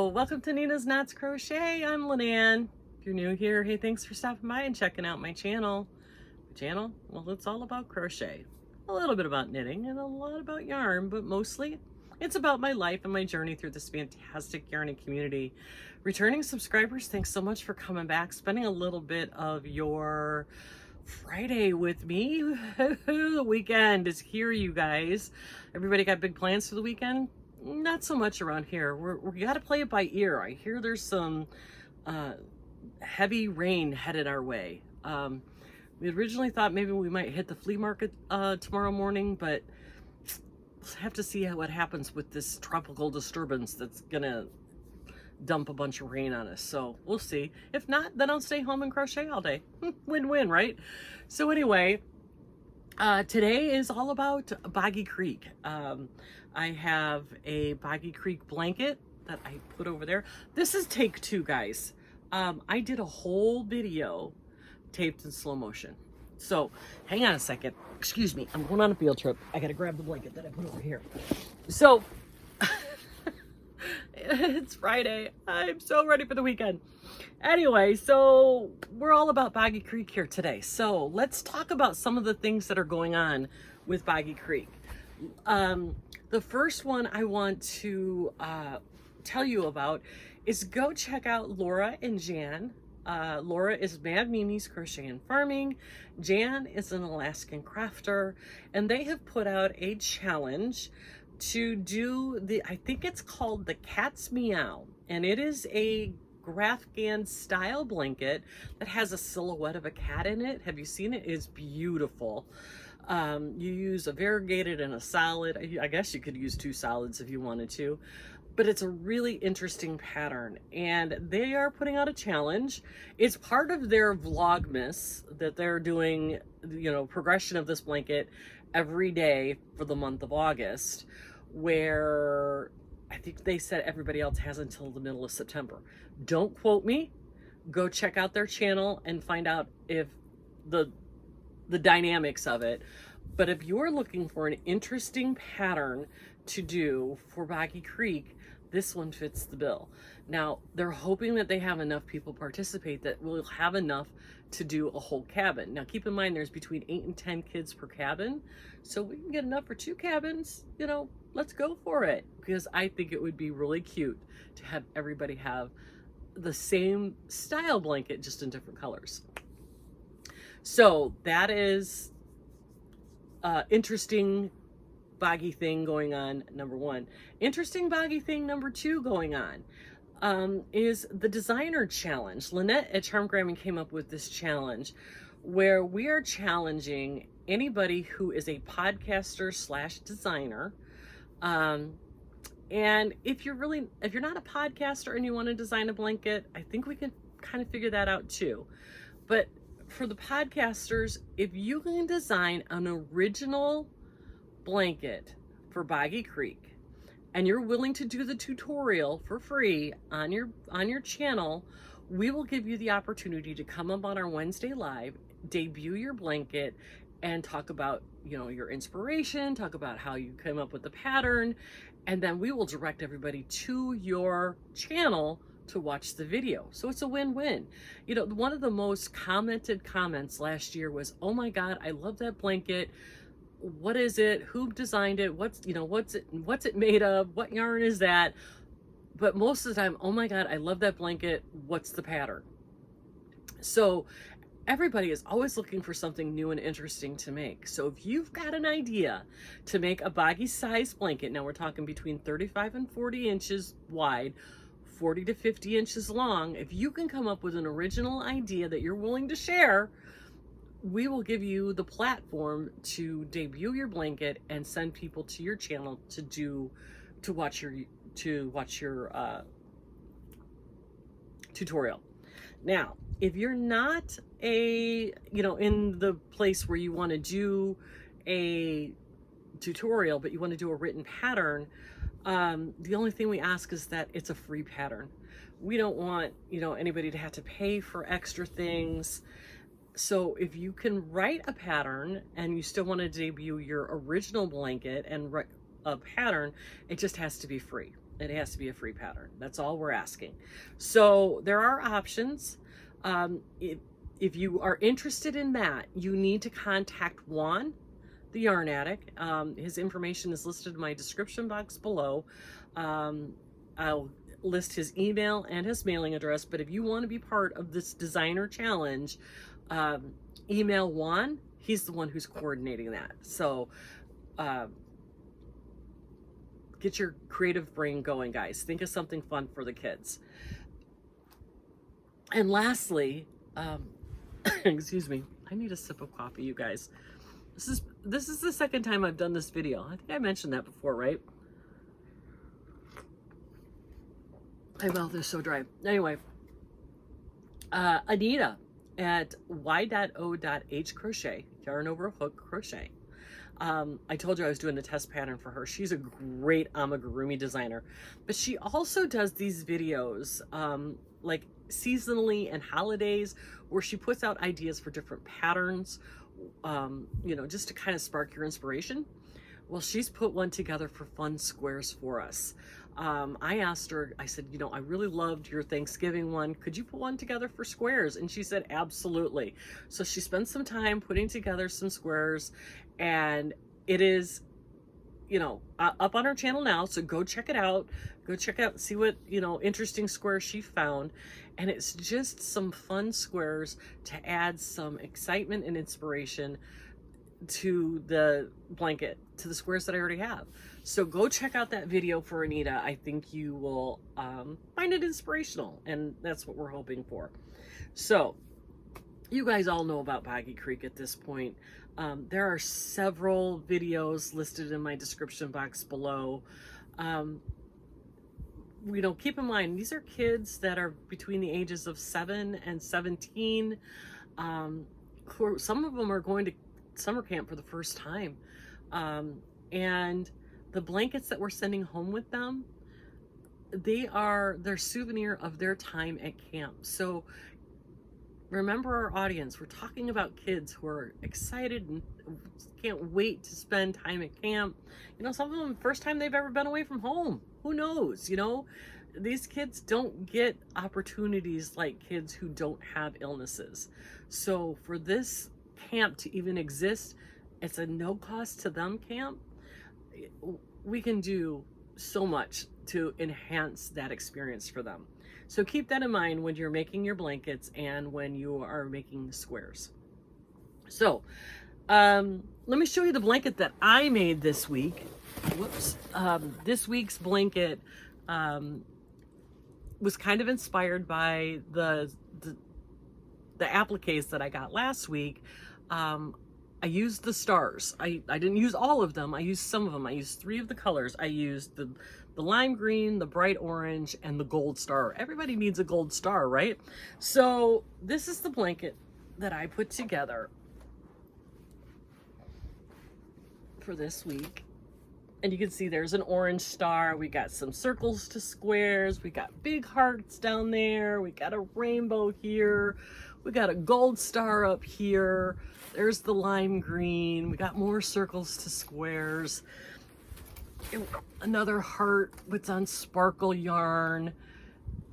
Hello, welcome to Nina's Knots Crochet. I'm Lynanne. If you're new here, hey, thanks for stopping by and checking out my channel. Well, it's all about crochet. A little bit about knitting and a lot about yarn, but mostly it's about my life and my journey through this fantastic yarning community. Returning subscribers, thanks so much for coming back, spending a little bit of your Friday with me. The weekend is here, you guys. Everybody got big plans for the weekend? Not so much around here. We got to play it by ear. I hear there's some heavy rain headed our way. We originally thought maybe we might hit the flea market tomorrow morning, but we'll have to see what happens with this tropical disturbance that's gonna dump a bunch of rain on us. So we'll see. If not, then I'll stay home and crochet all day. Win-win, right? So anyway, today is all about Boggy Creek. I have a Boggy Creek blanket that I put over there. This is take two, guys. I did a whole video taped in slow motion. So hang on a second. Excuse me. I'm going on a field trip. I got to grab the blanket that I put over here. So it's Friday. I'm so ready for the weekend. Anyway, so we're all about Boggy Creek here today. So let's talk about some of the things that are going on with Boggy Creek. The first one I want to tell you about is go check out Laura and Jan. Laura is Mad Mimi's Crochet and Farming. Jan is an Alaskan crafter, and they have put out a challenge to do I think it's called the Cat's Meow, and it is a Afghan style blanket that has a silhouette of a cat in it. Have you seen it? It's beautiful. You use a variegated and a solid. I guess you could use two solids if you wanted to, but it's a really interesting pattern, and they are putting out a challenge. It's part of their Vlogmas that they're doing, you know, progression of this blanket every day for the month of August, where I think they said everybody else has until the middle of September. Don't quote me. Go check out their channel and find out if the dynamics of it. But if you're looking for an interesting pattern to do for Boggy Creek, this one fits the bill. Now, they're hoping that they have enough people participate that we'll have enough to do a whole cabin. Now, keep in mind, there's between 8 and 10 kids per cabin. So we can get enough for 2 cabins, you know, let's go for it. Because I think it would be really cute to have everybody have the same style blanket, just in different colors. So that is interesting Boggy thing going on, number one. Interesting Boggy thing number 2 going on is the designer challenge. Lynette at Charmgramming came up with this challenge where we are challenging anybody who is a podcaster / designer. And if you're not a podcaster and you want to design a blanket, I think we can kind of figure that out too. But for the podcasters, if you can design an original blanket for Boggy Creek and you're willing to do the tutorial for free on your channel, we will give you the opportunity to come up on our Wednesday live, debut your blanket, and talk about, you know, your inspiration, talk about how you came up with the pattern, and then we will direct everybody to your channel to watch the video. So it's a win-win. You know, one of the most commented comments last year was, "Oh my God, I love that blanket. What is it? Who designed it? What's it made of? What yarn is that?" But most of the time, "Oh my God, I love that blanket. What's the pattern?" So everybody is always looking for something new and interesting to make. So if you've got an idea to make a Boggy size blanket, now we're talking between 35 and 40 inches wide, 40 to 50 inches long, if you can come up with an original idea that you're willing to share, we will give you the platform to debut your blanket and send people to your channel to watch your tutorial. Now, if you're not in the place where you want to do a tutorial, but you want to do a written pattern, the only thing we ask is that it's a free pattern. We don't want, anybody to have to pay for extra things. So if you can write a pattern and you still want to debut your original blanket and write a pattern, it just has to be free. It has to be a free pattern. That's all we're asking. So there are options. If you are interested in that, you need to contact Juan the Yarn Addict. His information is listed in my description box below. I'll list his email and his mailing address, but if you want to be part of this designer challenge, email Juan. He's the one who's coordinating that. So get your creative brain going, guys. Think of something fun for the kids. And lastly, excuse me, I need a sip of coffee, you guys. This is the second time I've done this video. I think I mentioned that before, right? My mouth is so dry. Anyway, Anita at Y.O.H crochet, yarn over a hook crochet. I told you I was doing a test pattern for her. She's a great amigurumi designer, but she also does these videos like seasonally and holidays where she puts out ideas for different patterns, you know, just to kind of spark your inspiration. Well, she's put one together for fun squares for us. I asked her, I said, you know, I really loved your Thanksgiving one. Could you put one together for squares? And she said, absolutely. So she spent some time putting together some squares, and it is, you know, up on her channel now. So go check it out. Go check out, see what, you know, interesting squares she found. And it's just some fun squares to add some excitement and inspiration to the blanket, to the squares that I already have. So go check out that video for Anita. I think you will find it inspirational, and that's what we're hoping for. So you guys all know about Boggy Creek at this point. There are several videos listed in my description box below. You know, keep in mind, these are kids that are between the ages of 7 and 17. Some of them are going to summer camp for the first time. And the blankets that we're sending home with them, they are their souvenir of their time at camp. So remember our audience. We're talking about kids who are excited and can't wait to spend time at camp. You know, some of them, first time they've ever been away from home. Who knows? You know, these kids don't get opportunities like kids who don't have illnesses. So for this camp to even exist, it's a no cost to them camp. We can do so much to enhance that experience for them. So keep that in mind when you're making your blankets and when you are making squares. So let me show you the blanket that I made this week. Whoops. This week's blanket was kind of inspired by the appliques that I got last week. I used the stars. I didn't use all of them. I used some of them. I used 3 of the colors. I used the lime green, the bright orange, and the gold star. Everybody needs a gold star, right? So this is the blanket that I put together for this week. And you can see there's an orange star. We got some circles to squares. We got big hearts down there. We got a rainbow here. We got a gold star up here. There's the lime green. We got more circles to squares. Another heart with on sparkle yarn.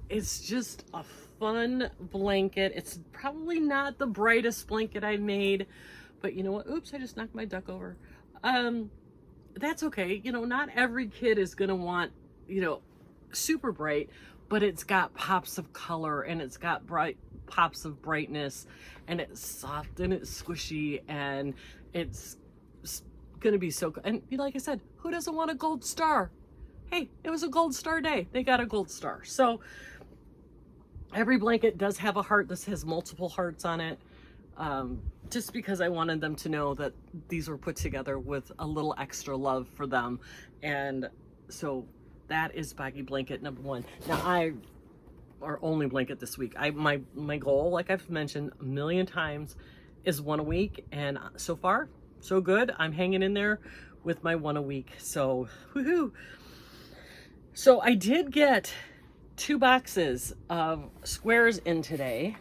It's just a fun blanket. It's probably not the brightest blanket I made, but you know what? Oops, I just knocked my duck over. That's okay. You know, not every kid is gonna want, you know, super bright, but it's got pops of color and it's got bright pops of brightness, and it's soft and it's squishy, and it's gonna be so good. And like I said, who doesn't want a gold star? Hey, it was a gold star day. They got a gold star. So every blanket does have a heart. This has multiple hearts on it. Just because I wanted them to know that these were put together with a little extra love for them. And so that is Boggy blanket number 1. Now our only blanket this week. My goal, like I've mentioned a million times, is 1 a week. And so far, so good. I'm hanging in there with my 1 a week. So, woohoo. So I did get 2 boxes of squares in today.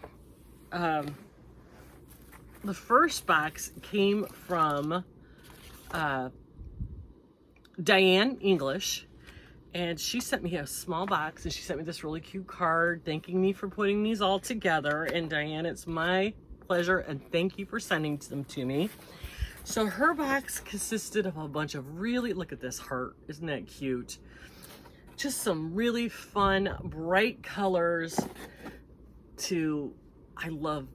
The first box came from Diane English, And she sent me a small box, and she sent me this really cute card thanking me for putting these all together. And Diane, it's my pleasure, and thank you for sending them to me. So her box consisted of a bunch of really, look at this heart, isn't that cute? Just some really fun, bright colors I love,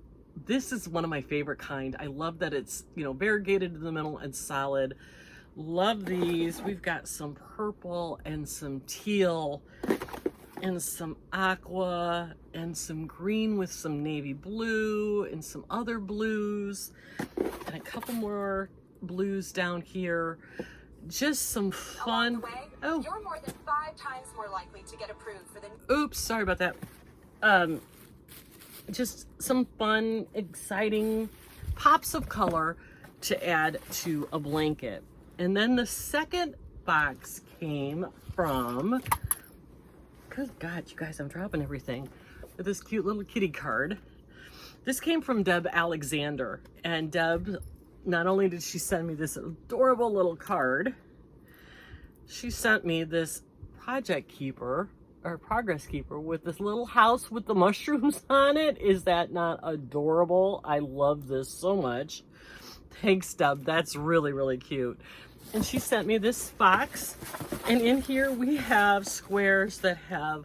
this is one of my favorite kind. I love that it's, you know, variegated in the middle and solid. Love these. We've got some purple and some teal and some aqua and some green with some navy blue and some other blues and a couple more blues down here. Just some fun. Oh, you're more than 5 times more likely to get approved for the. Oops, sorry about that. Just some fun, exciting pops of color to add to a blanket. And then the second box came from, good God, you guys, I'm dropping everything, with this cute little kitty card. This came from Deb Alexander. And Deb, not only did she send me this adorable little card, she sent me this project keeper, or progress keeper, with this little house with the mushrooms on it. Is that not adorable? I love this so much. Thanks, Deb. That's really, really cute. And she sent me this box, and in here we have squares that have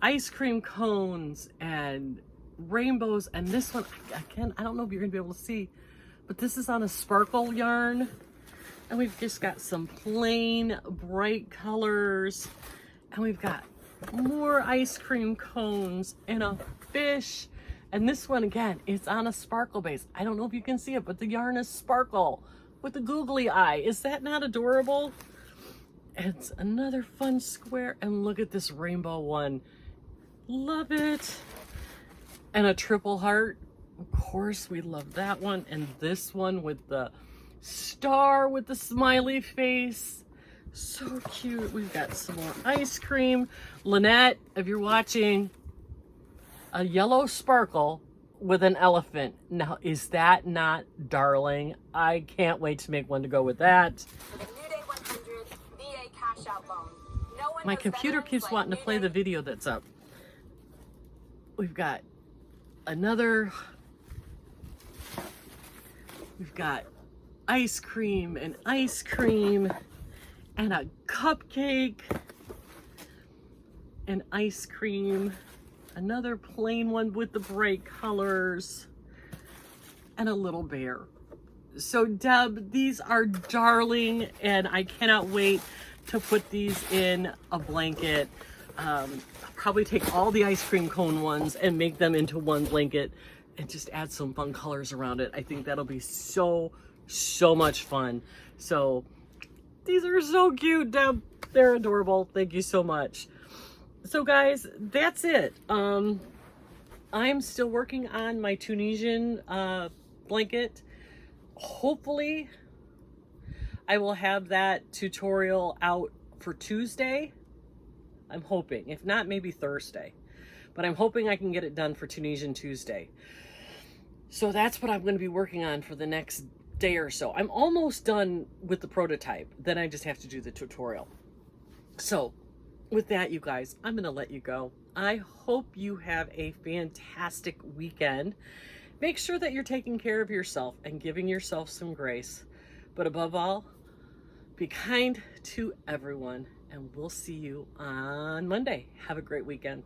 ice cream cones and rainbows. And this one, I don't know if you're gonna be able to see, but this is on a sparkle yarn. And we've just got some plain bright colors, and we've got more ice cream cones and a fish. And this one, again, is on a sparkle base. I don't know if you can see it, but the yarn is sparkle with the googly eye. Is that not adorable? It's another fun square, and look at this rainbow one. Love it. And a triple heart. Of course, we love that one. And this one with the star with the smiley face. So cute. We've got some more ice cream. Lynette, if you're watching, a yellow sparkle with an elephant. Now, is that not darling? I can't wait to make one to go with that. For the New Day 100 VA cash out loan. No one My computer keeps wanting to play the video that's up. We've got another. We've got ice cream and a cupcake and ice cream. Another plain one with the bright colors, and a little bear. So Deb, these are darling, and I cannot wait to put these in a blanket. I'll probably take all the ice cream cone ones and make them into one blanket and just add some fun colors around it. I think that'll be so much fun. So these are so cute, Deb. They're adorable. Thank you so much. So guys, that's it. I'm still working on my Tunisian blanket. Hopefully I will have that tutorial out for Tuesday. I'm hoping. If not, maybe Thursday. But I'm hoping I can get it done for Tunisian Tuesday. So that's what I'm going to be working on for the next day or so. I'm almost done with the prototype. Then I just have to do the tutorial. So with that, you guys, I'm going to let you go. I hope you have a fantastic weekend. Make sure that you're taking care of yourself and giving yourself some grace. But above all, be kind to everyone. And we'll see you on Monday. Have a great weekend.